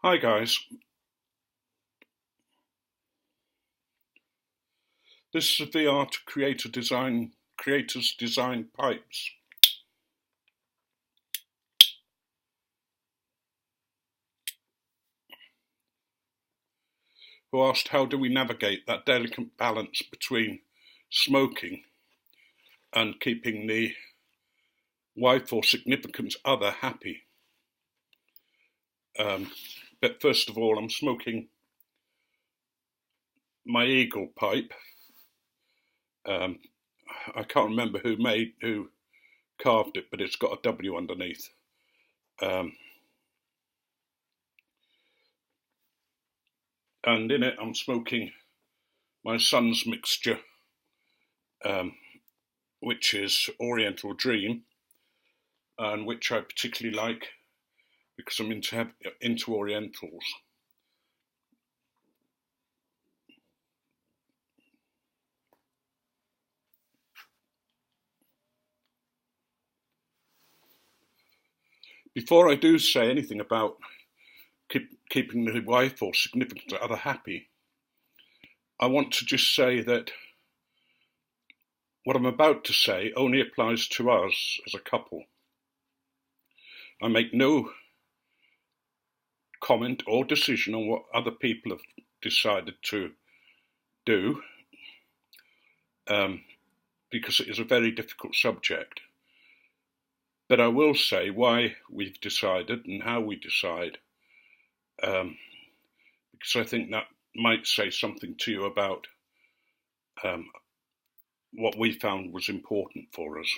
Hi guys, this is a VR to creators design pipes. Who asked how do we navigate that delicate balance between smoking and keeping the wife or significant other happy. But first of all, I'm smoking my Eagle pipe. I can't remember who carved it, but it's got a W underneath. And in it, I'm smoking my son's mixture, which is Oriental Dream, and which I particularly like because I'm into Orientals. Before I do say anything about keeping the wife or significant other happy, I want to just say that what I'm about to say only applies to us as a couple. I make no comment or decision on what other people have decided to do, because it is a very difficult subject. But I will say why we've decided and how we decide, because I think that might say something to you about what we found was important for us.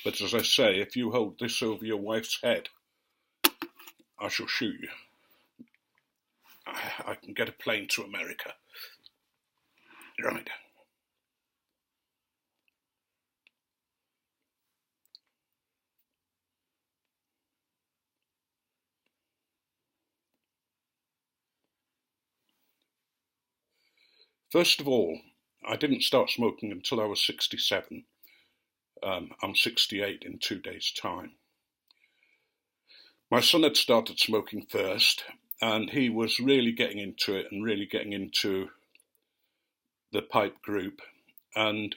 But as I say, if you hold this over your wife's head, I shall shoot you. I can get a plane to America. Right. First of all, I didn't start smoking until I was 67. I'm 68 in 2 days' time. My son had started smoking first, and he was really getting into it and really getting into the pipe group and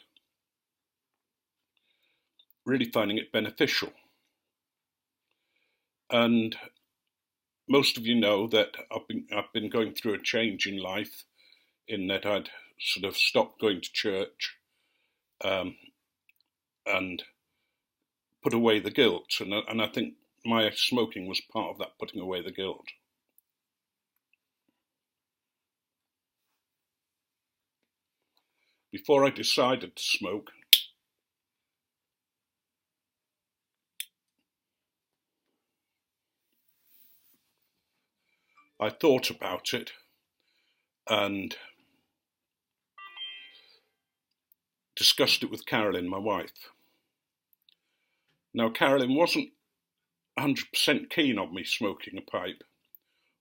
really finding it beneficial. And most of you know that I've been going through a change in life, in that I'd sort of stopped going to church, and put away the guilt. And I think my smoking was part of that putting away the guilt. Before I decided to smoke, I thought about it and discussed it with Carolyn, my wife. Now, Carolyn wasn't 100% keen on me smoking a pipe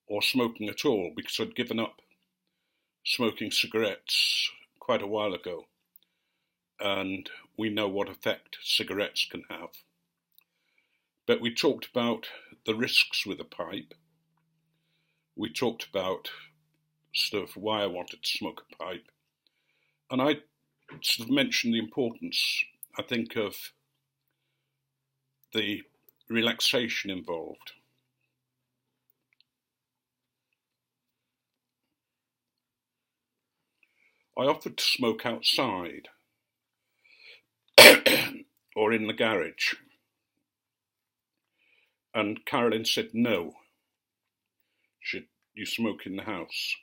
or smoking at all, because I'd given up smoking cigarettes quite a while ago, and we know what effect cigarettes can have. But we talked about the risks with a pipe. We talked about sort of why I wanted to smoke a pipe. And I sort of mentioned the importance, I think, of the relaxation involved. I offered to smoke outside or in the garage, and Carolyn said no. Should you smoke in the house?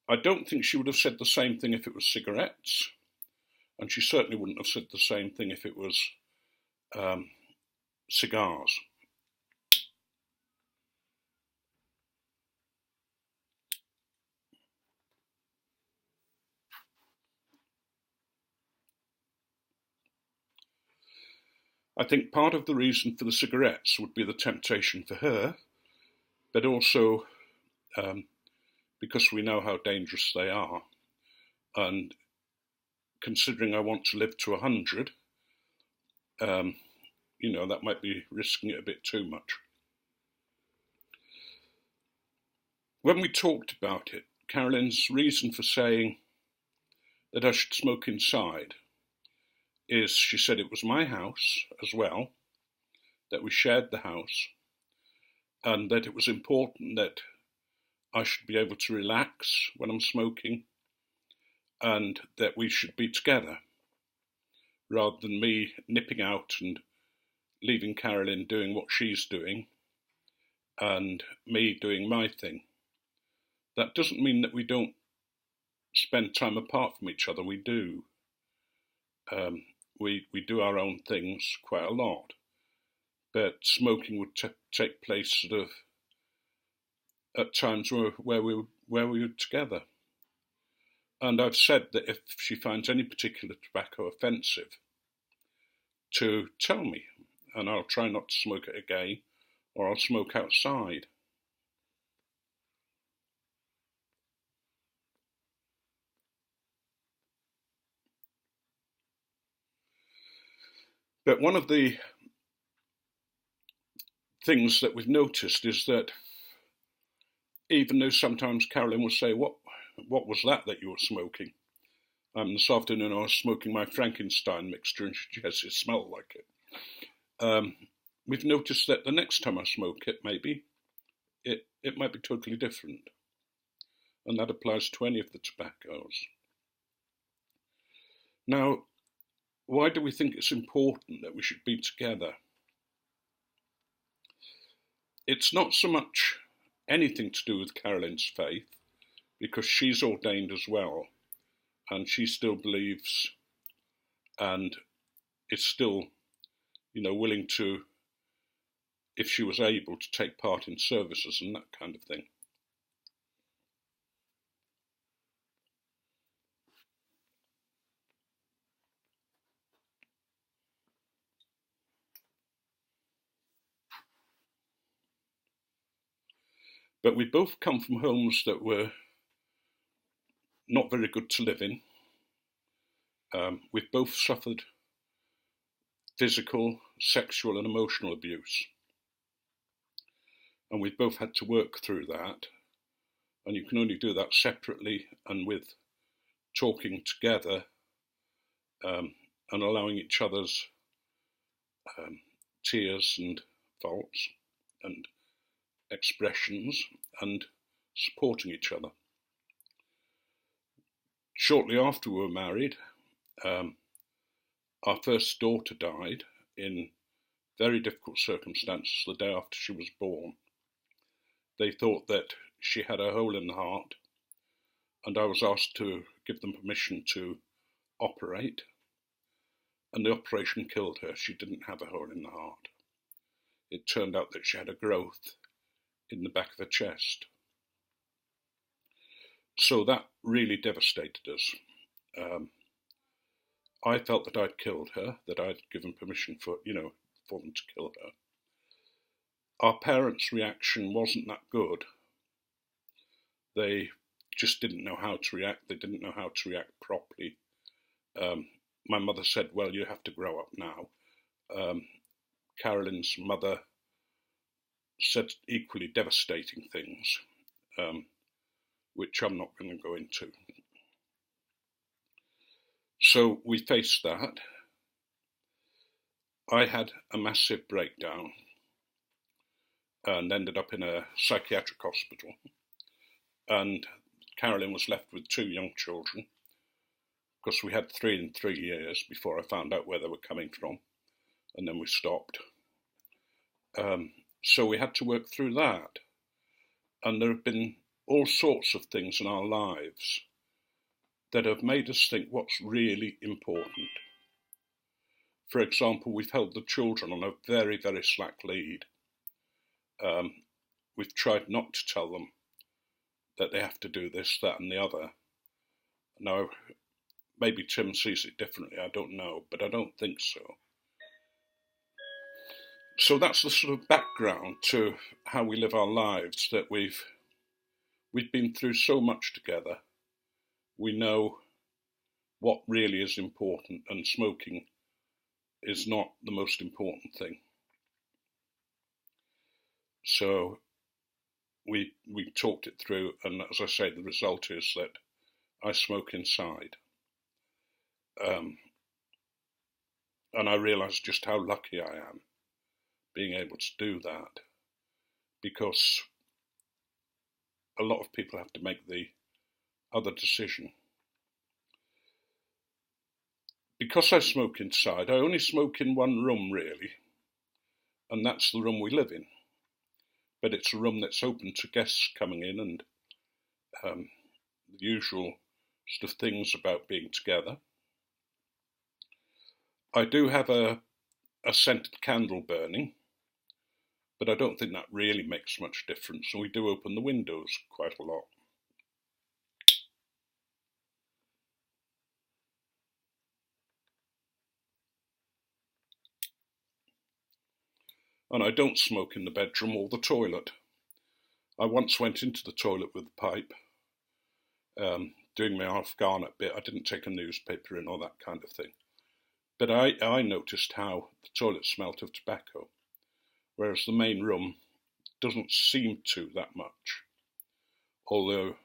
I don't think she would have said the same thing if it was cigarettes, and she certainly wouldn't have said the same thing if it was cigars. I think part of the reason for the cigarettes would be the temptation for her, but also because we know how dangerous they are. And considering I want to live to 100, that might be risking it a bit too much. when we talked about it, Carolyn's reason for saying that I should smoke inside is she said it was my house as well, that we shared the house, and that it was important that I should be able to relax when I'm smoking, and that we should be together, rather than me nipping out and leaving Carolyn doing what she's doing, and me doing my thing. That doesn't mean that we don't spend time apart from each other. We do. We do our own things quite a lot, but smoking would take place sort of at times where we were together. And I've said that if she finds any particular tobacco offensive, to tell me, and I'll try not to smoke it again, or I'll smoke outside. But one of the things that we've noticed is that even though sometimes Carolyn will say, what was that you were smoking? This afternoon I was smoking my Frankenstein mixture, and she says it smelled like it. We've noticed that the next time I smoke it, maybe, it might be totally different. And that applies to any of the tobaccos. Now, why do we think it's important that we should be together? It's not so much anything to do with Carolyn's faith, because she's ordained as well, and she still believes and is still, willing to, if she was able, to take part in services and that kind of thing. But we both come from homes that were not very good to live in. We've both suffered physical, sexual and emotional abuse. And we've both had to work through that. And you can only do that separately and with talking together, and allowing each other's tears and faults and expressions, and supporting each other. Shortly after we were married, our first daughter died in very difficult circumstances the day after she was born. They thought that she had a hole in the heart, and I was asked to give them permission to operate, and the operation killed her. She didn't have a hole in the heart. It turned out that she had a growth in the back of her chest. So that really devastated us. I felt that I'd killed her, that I'd given permission for them to kill her. Our parents' reaction wasn't that good. They just didn't know how to react. They didn't know how to react properly. My mother said, well, you have to grow up now. Carolyn's mother said equally devastating things, which I'm not going to go into. So we faced that. I had a massive breakdown and ended up in a psychiatric hospital. And Carolyn was left with 2 young children, because we had 3 in 3 years before I found out where they were coming from, and then we stopped. So we had to work through that. And there have been all sorts of things in our lives that have made us think what's really important. For example, we've held the children on a very, very slack lead. We've tried not to tell them that they have to do this, that and the other. Now, maybe Tim sees it differently, I don't know, but I don't think so. So that's the sort of background to how we live our lives, that we've been through so much together. We know what really is important, and smoking is not the most important thing. So we talked it through, and as I say, the result is that I smoke inside. And I realised just how lucky I am being able to do that, because a lot of people have to make the other decision. Because I smoke inside, I only smoke in one room really, and that's the room we live in. But it's a room that's open to guests coming in, and the usual sort of things about being together. I do have a scented candle burning, but I don't think that really makes much difference, and we do open the windows quite a lot. And I don't smoke in the bedroom or the toilet. I once went into the toilet with a pipe, doing my Afghanet bit. I didn't take a newspaper in or that kind of thing. But I noticed how the toilet smelt of tobacco, whereas the main room doesn't seem to that much, although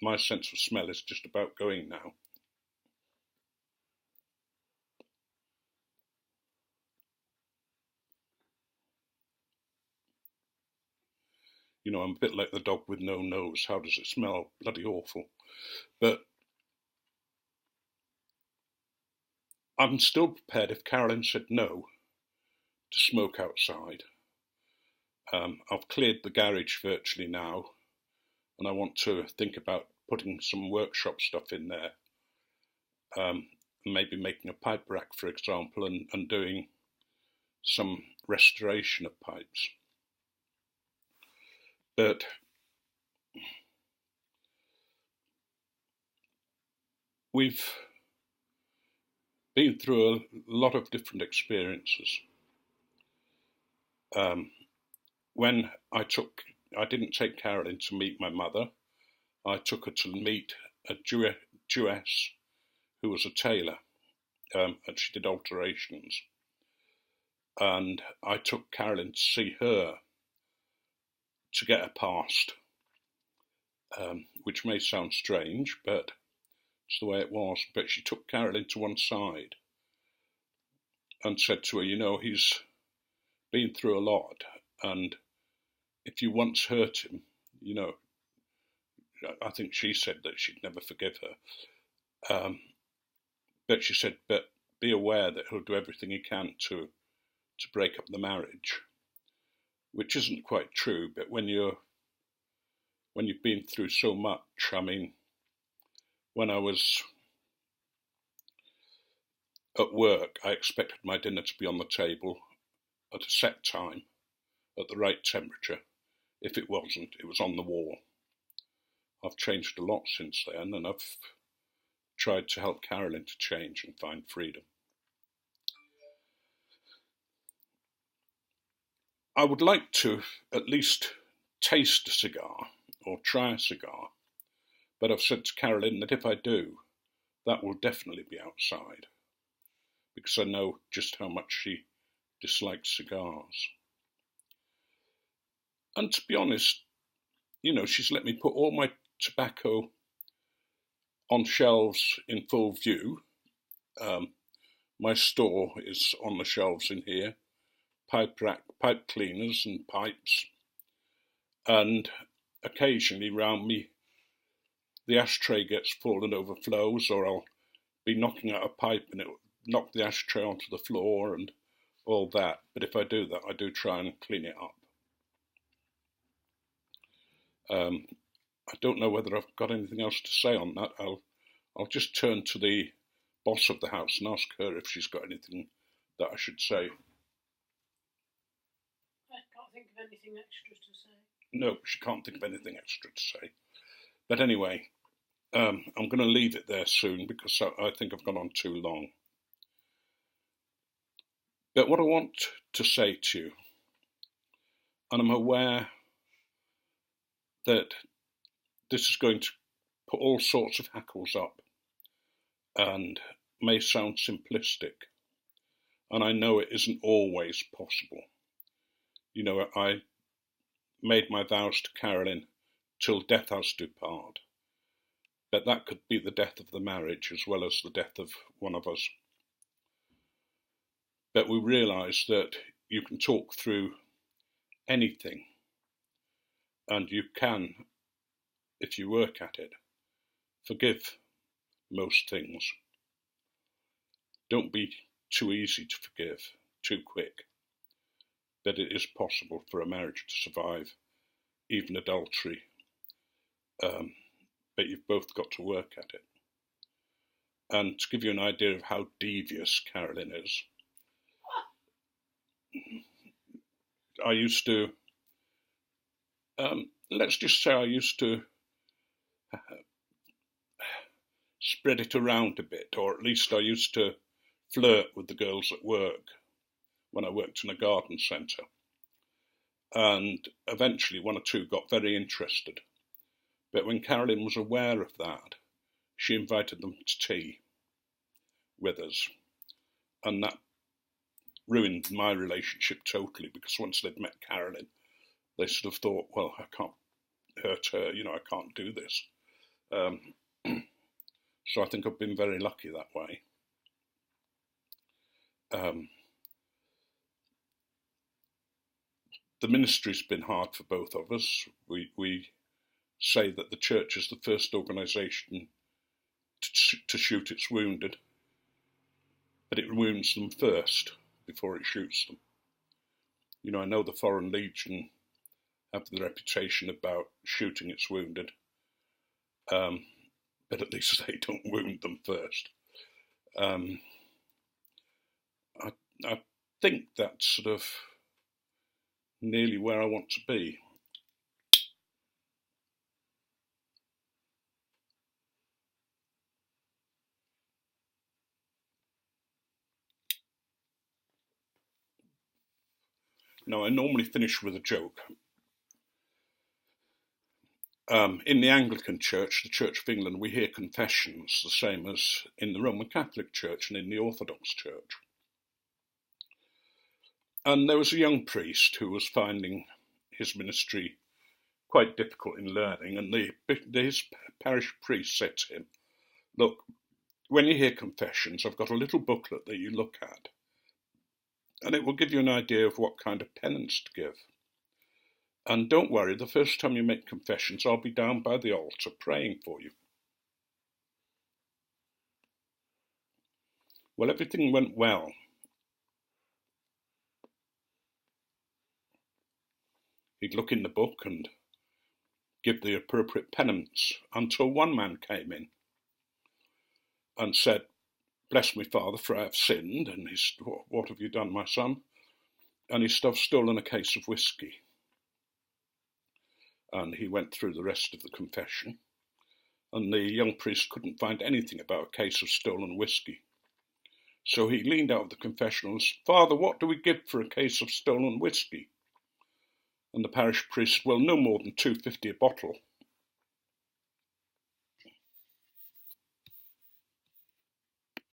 my sense of smell is just about going now. You know, I'm a bit like the dog with no nose. How does it smell? Bloody awful. But I'm still prepared if Carolyn said no to smoke outside. I've cleared the garage virtually now, and I want to think about putting some workshop stuff in there. Maybe making a pipe rack, for example, and doing some restoration of pipes. But we've been through a lot of different experiences. When I didn't take Carolyn to meet my mother. I took her to meet a Jewess who was a tailor, and she did alterations. And I took Carolyn to see her to get her passed, which may sound strange, but it's the way it was. But she took Carolyn to one side and said to her, you know, he's been through a lot, and if you once hurt him, you know, I think she said that she'd never forgive her. But she said, but be aware that he'll do everything he can to break up the marriage, which isn't quite true. But when you've been through so much, I mean, when I was at work, I expected my dinner to be on the table at a set time, at the right temperature. If it wasn't, it was on the wall. I've changed a lot since then, and I've tried to help Carolyn to change and find freedom. I would like to at least taste a cigar or try a cigar, but I've said to Carolyn that if I do, that will definitely be outside, because I know just how much she dislikes cigars. And to be honest, you know, she's let me put all my tobacco on shelves in full view. My store is on the shelves in here, pipe rack, pipe cleaners and pipes. And occasionally round me, the ashtray gets full and overflows, or I'll be knocking out a pipe and it'll knock the ashtray onto the floor and all that. But if I do that, I do try and clean it up. I don't know whether I've got anything else to say on that. I'll just turn to the boss of the house and ask her if she's got anything that I should say. I can't think of anything extra to say. No, she can't think of anything extra to say. But anyway, I'm going to leave it there soon because I think I've gone on too long. But what I want to say to you, and I'm aware that this is going to put all sorts of hackles up and may sound simplistic, and I know it isn't always possible. You know, I made my vows to Carolyn till death us do part. But that could be the death of the marriage as well as the death of one of us. But we realised that you can talk through anything, and you can, if you work at it, forgive most things. Don't be too easy to forgive, too quick. But it is possible for a marriage to survive, even adultery. But you've both got to work at it. And to give you an idea of how devious Carolyn is, I used to, let's just say I used to spread it around a bit, or at least I used to flirt with the girls at work when I worked in a garden centre. And eventually one or two got very interested. But when Carolyn was aware of that, she invited them to tea with us. And that ruined my relationship totally, because once they'd met Carolyn, they sort of thought, well, I can't hurt her, I can't do this. So I think I've been very lucky that way. The ministry's been hard for both of us. We say that the church is the first organisation to shoot its wounded, but it wounds them first before it shoots them. I know the Foreign Legion have the reputation about shooting its wounded, but at least they don't wound them first. I think that's sort of nearly where I want to be. Now, I normally finish with a joke. In the Anglican Church, the Church of England, we hear confessions the same as in the Roman Catholic Church and in the Orthodox Church. And there was a young priest who was finding his ministry quite difficult in learning, and his parish priest said to him, look, when you hear confessions, I've got a little booklet that you look at, and it will give you an idea of what kind of penance to give. And don't worry, the first time you make confessions, I'll be down by the altar praying for you. Well, everything went well. He'd look in the book and give the appropriate penance until one man came in and said, bless me, Father, for I have sinned. And he said, what have you done, my son? And he stolen a case of whiskey. And he went through the rest of the confession, and the young priest couldn't find anything about a case of stolen whiskey. So he leaned out of the confessional and said, Father, what do we give for a case of stolen whiskey? And the parish priest said, well, no more than £2.50 a bottle.